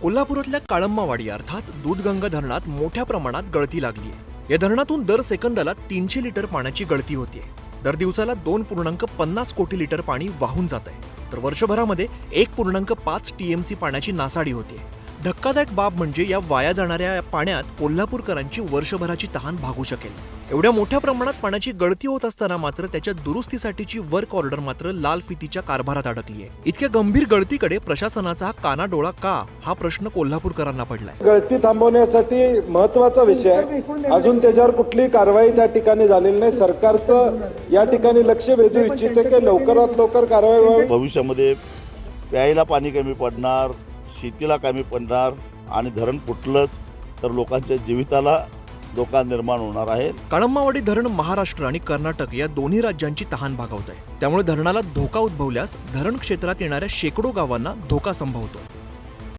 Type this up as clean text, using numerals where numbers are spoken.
कोल्हापुरातल्या काळंबावाडी अर्थात दूधगंगा धरणात मोठ्या प्रमाणात गळती लागली आहे। या धरणातून दर सेकंदाला 300 लिटर पाण्याची गळती होतीये। दर दिवसाला 2.50 कोटी लिटर पाणी वाहून जात आहे, तर वर्षभरामध्ये 1.5 TMC पाण्याची नासाडी होते। धक्कादायक बाब म्हणजे या वाया जाणाऱ्या पाण्यात कोल्हापूरकरांची वर्षभराची तहान भागू शकेल। एवढ्या मोठ्या प्रमाणात पाण्याची गळती होत असताना मात्र त्याच्या दुरुस्तीसाठीची वर्क ऑर्डर मात्र लाल फितीच्या कारभारात अडकली आहे। इतक्या गंभीर गळतीकडे प्रशासनाचा हा कानाडोळा का, हा प्रश्न कोल्हापूरकरांना पडलाय। गळती थांबवण्यासाठी महत्त्वाचा विषय आहे, अजून त्याच्यावर कुठलीही कारवाई त्या ठिकाणी झालेली नाही। सरकारचं या ठिकाणी लक्ष वेधू इच्छिते की लवकरात लवकर कारवाई व्हावी। भविष्यामध्ये प्यायला पाणी कमी पडणार, शेतीला कमी पडणार आणि धरण फुटलंच तर लोकांच्या जीविताला धोका निर्माण होणार आहे। काळंबावाडी धरण महाराष्ट्र आणि कर्नाटक या दोन्ही राज्यांची तहान भागवत आहे। त्यामुळे धरणाला धोका उद्भवल्यास धरण क्षेत्रात येणाऱ्या शेकडो गावांना धोका संभवतो।